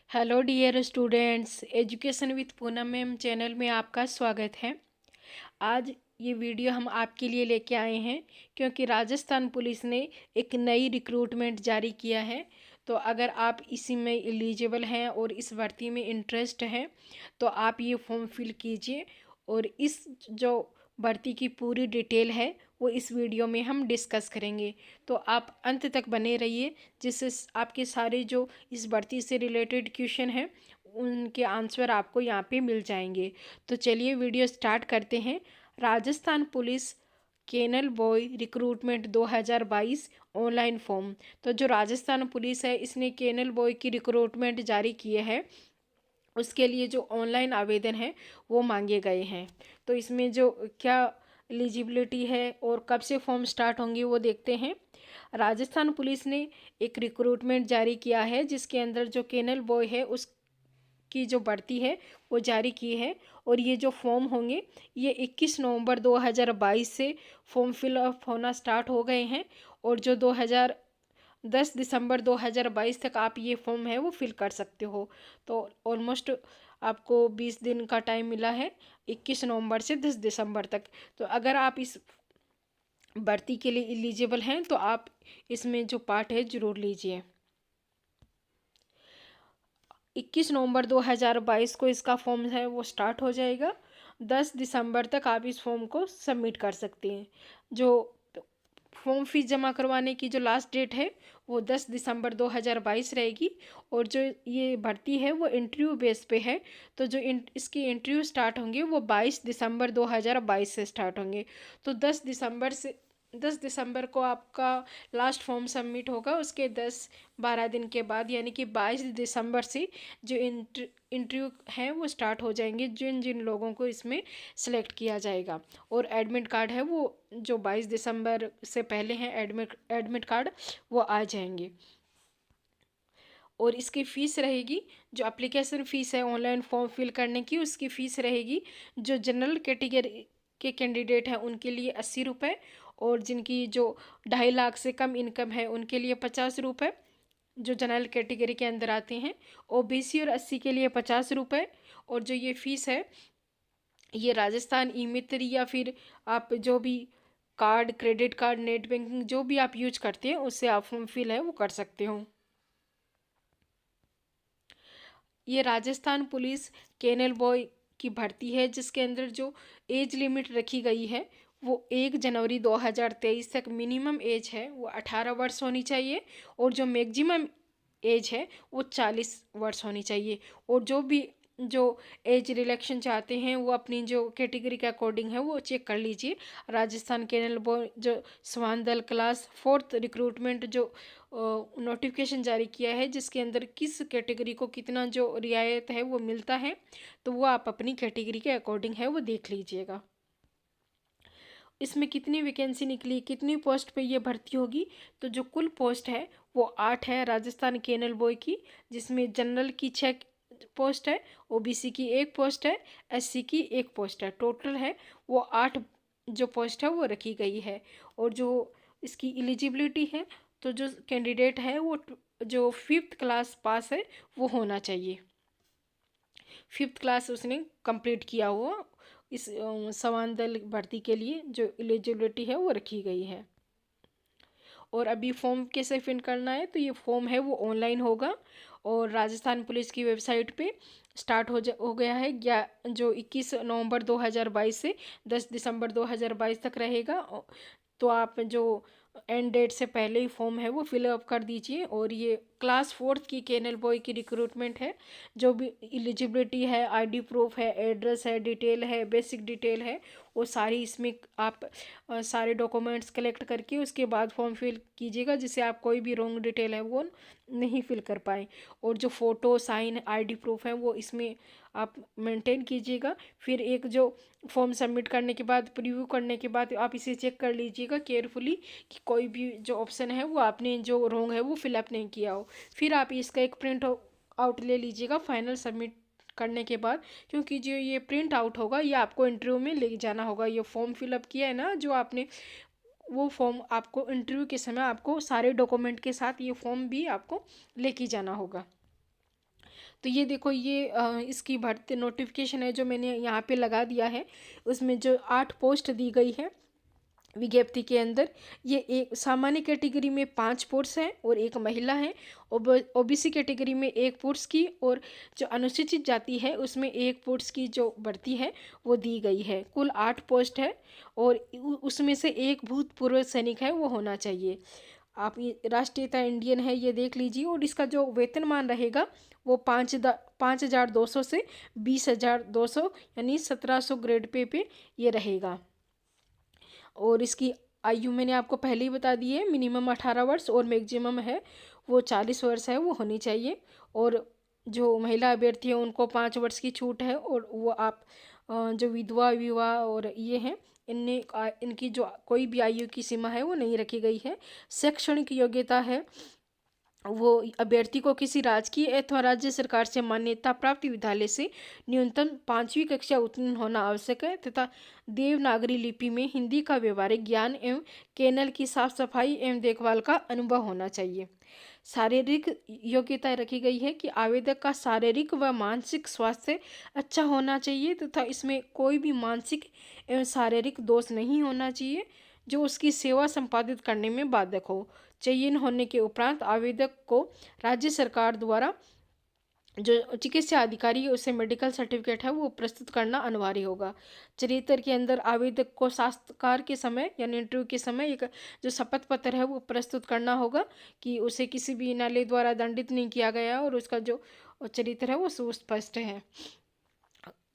Hello dear students, education with Poonam ma'am channel में आपका स्वागत है। आज ये वीडियो हम आपके लिए लेके आए हैं क्योंकि राजस्थान पुलिस ने एक नई रिक्रूटमेंट जारी किया है। तो अगर आप इसी में एलिजिबल हैं और इस भर्ती में इंटरेस्ट है तो आप ये फॉर्म फिल कीजिए। और इस जो भर्ती की पूरी डिटेल है वो इस वीडियो में हम डिस्कस करेंगे, तो आप अंत तक बने रहिए, जिससे आपके सारे जो इस भर्ती से रिलेटेड क्वेश्चन हैं उनके आंसर आपको यहाँ पे मिल जाएंगे। तो चलिए वीडियो स्टार्ट करते हैं। Rajasthan police kennel boy recruitment 2022 online form. तो जो राजस्थान पुलिस है इसने केनल बॉय की रिक्रूटमेंट जारी किए है, उसके लिए जो ऑनलाइन आवेदन है वो मांगे गए हैं। तो इसमें जो क्या एलिजिबिलिटी है और कब से फॉर्म स्टार्ट होंगे वो देखते हैं। राजस्थान पुलिस ने एक रिक्रूटमेंट जारी किया है जिसके अंदर जो केनल बॉय है उसकी जो भर्ती है वो जारी की है। और ये जो फॉर्म होंगे ये 21 नवंबर 2022 से फॉर्म फिलअप होना स्टार्ट हो गए हैं। और जो 10 दिसंबर 2022 तक आप ये फॉर्म है वो फिल कर सकते हो। तो ऑलमोस्ट आपको 20 दिन का टाइम मिला है, 21 नवंबर से 10 दिसंबर तक। तो अगर आप इस भर्ती के लिए एलिजिबल हैं तो आप इसमें जो पार्ट है ज़रूर लीजिए। 21 नवंबर 2022 को इसका फॉर्म है वो स्टार्ट हो जाएगा। 10 दिसंबर तक आप इस फॉर्म को सबमिट कर सकते हैं। जो फॉर्म फीस जमा करवाने की जो लास्ट डेट है वो 10 दिसंबर 2022 रहेगी। और जो ये भर्ती है वो इंटरव्यू बेस पे है। तो जो इसकी इंटरव्यू स्टार्ट होंगे वो 22 दिसंबर 2022 से स्टार्ट होंगे। तो 10 दिसंबर को आपका लास्ट फॉर्म सबमिट होगा। उसके 10-12 दिन के बाद यानी कि 22 दिसंबर से जो इंटरव्यू हैं वो स्टार्ट हो जाएंगे, जिन जिन लोगों को इसमें सेलेक्ट किया जाएगा। और एडमिट कार्ड है वो जो 22 दिसंबर से पहले हैं एडमिट कार्ड वो आ जाएंगे। और इसकी फ़ीस रहेगी, जो एप्लीकेशन फ़ीस है ऑनलाइन फॉर्म फिल करने की उसकी फ़ीस रहेगी। जो जनरल कैटेगरी के कैंडिडेट हैं उनके लिए 80 रुपये, और जिनकी जो 2.5 लाख से कम इनकम है उनके लिए 50 रुपये, जो जनरल कैटेगरी के अंदर आते हैं। ओबीसी और एससी के लिए 50 रुपये। और जो ये फ़ीस है ये राजस्थान ई मित्र या फिर आप जो भी card, credit card, net banking जो भी आप यूज करते हैं उससे आप फॉर्म फिल है वो कर सकते हो। ये राजस्थान पुलिस केनल बॉय की भर्ती है जिसके अंदर जो एज लिमिट रखी गई है वो 1 जनवरी 2023 तक मिनिमम एज है वो 18 वर्ष होनी चाहिए। और जो मैक्सिमम एज है वो 40 वर्ष होनी चाहिए। और जो एज रिलैक्सेशन चाहते हैं वो अपनी जो कैटेगरी के अकॉर्डिंग है वो चेक कर लीजिए। राजस्थान केनल बॉय जो स्वान दल क्लास 4th रिक्रूटमेंट जो नोटिफिकेशन जारी किया है जिसके अंदर किस कैटेगरी को कितना जो रियायत है वो मिलता है, तो वो आप अपनी कैटेगरी के अकॉर्डिंग है वो देख लीजिएगा। इसमें कितनी वैकेंसी निकली, कितनी पोस्ट पे ये भर्ती होगी, तो जो कुल पोस्ट है वो 8 है राजस्थान केनल बॉय की, जिसमें जनरल की 6 पोस्ट है, ओबीसी की 1 पोस्ट है, एससी की 1 पोस्ट है। टोटल है वो 8 जो पोस्ट है वो रखी गई है। और जो इसकी एलिजिबिलिटी है तो जो कैंडिडेट है वो जो 5th क्लास पास है वो होना चाहिए। 5th क्लास उसने कंप्लीट किया हुआ इस समान दल भर्ती के लिए जो एलिजिबिलिटी है वो रखी गई है। और अभी फॉर्म कैसे फिल करना है, तो ये फॉर्म है वो ऑनलाइन होगा और राजस्थान पुलिस की वेबसाइट पे स्टार्ट हो गया है। जो 21 नवंबर 2022 से 10 दिसंबर 2022 तक रहेगा। तो आप जो एंड डेट से पहले ही फॉर्म है वो फिलअप कर दीजिए। और ये क्लास 4th की केनल बॉय की रिक्रूटमेंट है। जो भी एलिजिबिलिटी है, आईडी प्रूफ है, एड्रेस है, डिटेल है, बेसिक डिटेल है, वो सारी इसमें आप सारे डॉक्यूमेंट्स कलेक्ट करके उसके बाद फॉर्म फिल कीजिएगा, जिससे आप कोई भी रॉन्ग डिटेल है वो नहीं फिल कर पाए। और जो फ़ोटो, साइन, आईडी प्रूफ है वो इसमें आप मेंटेन कीजिएगा। फिर एक जो फॉर्म सबमिट करने के बाद, प्रीव्यू करने के बाद आप इसे चेक कर लीजिएगा केयरफुली कि कोई भी जो ऑप्शन है वो आपने जो रॉन्ग है वो फिलअप नहीं किया हो। फिर आप इसका एक प्रिंट आउट ले लीजिएगा फाइनल सबमिट करने के बाद, क्योंकि जो ये प्रिंट आउट होगा ये आपको इंटरव्यू में ले जाना होगा। ये फॉर्म फिलअप किया है ना जो आपने, वो फॉर्म आपको इंटरव्यू के समय आपको सारे डॉक्यूमेंट के साथ ये फॉर्म भी आपको लेके जाना होगा। तो ये देखो, ये इसकी भर्ती नोटिफिकेशन है जो मैंने यहाँ पे लगा दिया है। उसमें जो 8 पोस्ट दी गई है विज्ञप्ति के अंदर, ये एक सामान्य कैटेगरी में 5 पुरुष हैं और एक महिला है। ओबीसी कैटेगरी में 1 पुरुष की, और जो अनुसूचित जाति है उसमें 1 पुरुष की जो भर्ती है वो दी गई है। कुल 8 पोस्ट है, और उसमें से एक भूतपूर्व सैनिक है वो होना चाहिए। आप ये राष्ट्रीयता इंडियन है ये देख लीजिए। और इसका जो वेतनमान रहेगा वो 5,200 से 20,200 यानी 1,700 ग्रेड पे ये रहेगा। और इसकी आयु मैंने आपको पहले ही बता दी है, मिनिमम 18 वर्ष और मैक्सिमम है वो 40 वर्ष है वो होनी चाहिए। और जो महिला अभ्यर्थी है उनको 5 वर्ष की छूट है। और वो आप जो विधवा विवाह और ये हैं, इनकी जो कोई भी आयु की सीमा है वो नहीं रखी गई है। शैक्षणिक योग्यता है वो अभ्यर्थी को किसी राजकीय अथवा राज्य सरकार से मान्यता प्राप्त विद्यालय से न्यूनतम 5वीं कक्षा उत्तीर्ण होना आवश्यक है, तथा देवनागरी लिपि में हिंदी का व्यवहारिक ज्ञान एवं केनल की साफ सफाई एवं देखभाल का अनुभव होना चाहिए। शारीरिक योग्यता रखी गई है कि आवेदक का शारीरिक व मानसिक स्वास्थ्य अच्छा होना चाहिए, तथा इसमें कोई भी मानसिक एवं शारीरिक दोष नहीं होना चाहिए जो उसकी सेवा संपादित करने में बाधक हो। चयन होने के उपरांत आवेदक को राज्य सरकार द्वारा जो चिकित्सा अधिकारी है उसे मेडिकल सर्टिफिकेट है वो प्रस्तुत करना अनिवार्य होगा। चरित्र के अंदर आवेदक को साक्षात्कार के समय यानी इंटरव्यू के समय एक जो शपथ पत्र है वो प्रस्तुत करना होगा कि उसे किसी भी न्यायालय द्वारा दंडित नहीं किया गया है और उसका जो चरित्र है वो सुस्पष्ट है।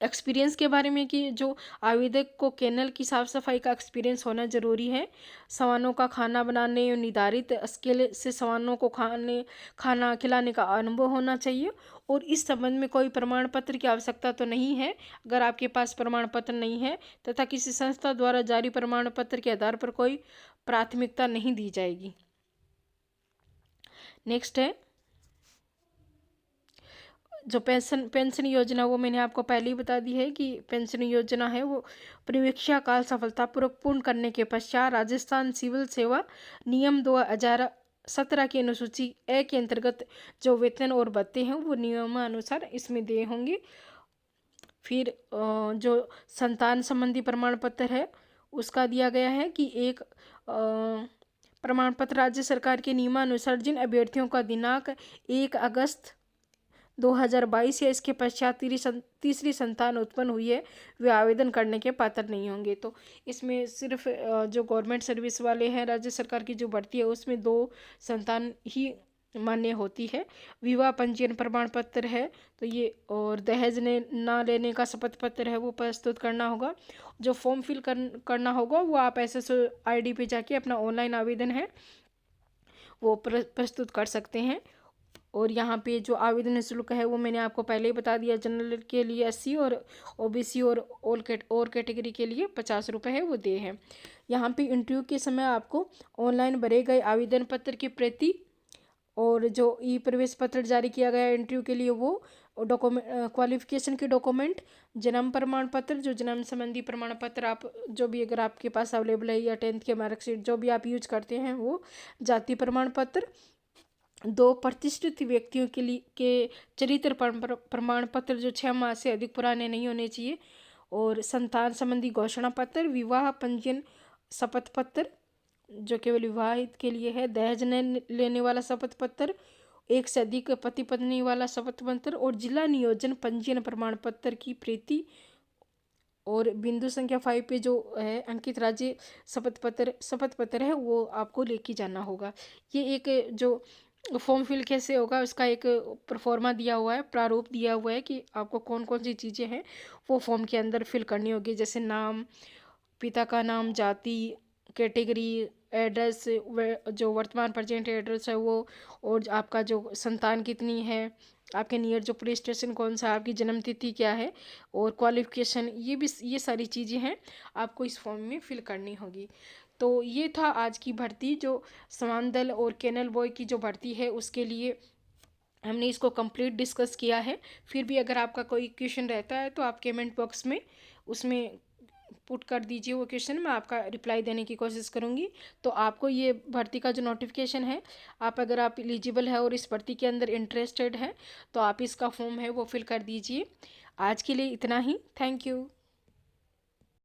एक्सपीरियंस के बारे में कि जो आवेदक को केनल की साफ सफाई का एक्सपीरियंस होना जरूरी है। सवानों का खाना बनाने और निर्धारित स्केल से सवानों को खाना खिलाने का अनुभव होना चाहिए। और इस संबंध में कोई प्रमाण पत्र की आवश्यकता तो नहीं है अगर आपके पास प्रमाण पत्र नहीं है, तथा किसी संस्था द्वारा जारी प्रमाण पत्र के आधार पर कोई प्राथमिकता नहीं दी जाएगी। नेक्स्ट है जो पेंशन योजना, वो मैंने आपको पहले ही बता दी है कि पेंशन योजना है वो परीक्षा काल सफलतापूर्वक पूर्ण करने के पश्चात राजस्थान सिविल सेवा नियम 2017 की अनुसूची ए के अंतर्गत जो वेतन और भत्ते हैं वो नियमानुसार इसमें दिए होंगे। फिर जो संतान संबंधी प्रमाण पत्र है उसका दिया गया है कि एक प्रमाण पत्र राज्य सरकार के नियमानुसार जिन अभ्यर्थियों का दिनांक 1 अगस्त 2022 या इसके पश्चात तीसरी संतान उत्पन्न हुई है वे आवेदन करने के पात्र नहीं होंगे। तो इसमें सिर्फ जो गवर्नमेंट सर्विस वाले हैं राज्य सरकार की जो भर्ती है उसमें 2 संतान ही मान्य होती है। विवाह पंजीयन प्रमाण पत्र है तो ये, और दहेज ने ना लेने का शपथ पत्र है वो प्रस्तुत करना होगा। जो फॉर्म फिल करना होगा वो आप SSO-ID पे जाके अपना ऑनलाइन आवेदन है वो प्रस्तुत कर सकते हैं। और यहाँ पे जो आवेदन शुल्क है वो मैंने आपको पहले ही बता दिया। जनरल के लिए 80 और ओबीसी और कैटेगरी के लिए 50 रुपये है वो दे हैं। यहाँ पे इंटरव्यू के समय आपको ऑनलाइन भरे गए आवेदन पत्र की प्रति और जो ई प्रवेश पत्र जारी किया गया इंटरव्यू के लिए वो डॉक्यूमेंट, क्वालिफिकेशन के डॉक्यूमेंट, जन्म प्रमाण पत्र जो जन्म संबंधी प्रमाण पत्र आप जो भी अगर आपके पास अवेलेबल है, या 10th के मार्कशीट जो भी आप यूज करते हैं वो, जाति प्रमाण पत्र, 2 प्रतिष्ठित व्यक्तियों के लिए के चरित्र प्रमाण पत्र जो 6 माह से अधिक पुराने नहीं होने चाहिए, और संतान संबंधी घोषणा पत्र, विवाह पंजीयन शपथ पत्र जो केवल विवाहित के लिए है, दहेज न लेने वाला शपथ पत्र, एक से अधिक पति पत्नी वाला शपथ पत्र, और जिला नियोजन पंजीयन प्रमाण पत्र की प्रति, और बिंदु संख्या 5 पे जो है अंकित राज्य शपथ पत्र है वो आपको लेके जाना होगा। ये एक जो फॉर्म फिल कैसे होगा उसका एक प्रोफॉर्मा दिया हुआ है, प्रारूप दिया हुआ है कि आपको कौन कौन सी चीज़ें हैं वो फॉर्म के अंदर फिल करनी होगी, जैसे नाम, पिता का नाम, जाति, कैटेगरी, एड्रेस, जो वर्तमान प्रेजेंट एड्रेस है वो, और आपका जो संतान कितनी है, आपके नियर जो पुलिस स्टेशन कौन सा, आपकी जन्म तिथि क्या है, और क्वालिफिकेशन, ये सारी चीज़ें हैं आपको इस फॉर्म में फिल करनी होगी। तो ये था आज की भर्ती, जो समान दल और केनल बॉय की जो भर्ती है उसके लिए हमने इसको कंप्लीट डिस्कस किया है। फिर भी अगर आपका कोई क्वेश्चन रहता है तो आप कमेंट बॉक्स में उसमें पुट कर दीजिए वो क्वेश्चन, मैं आपका रिप्लाई देने की कोशिश करूँगी। तो आपको ये भर्ती का जो नोटिफिकेशन है, अगर आप एलिजिबल है और इस भर्ती के अंदर इंटरेस्टेड है तो आप इसका फॉर्म है वो फिल कर दीजिए। आज के लिए इतना ही। Thank you.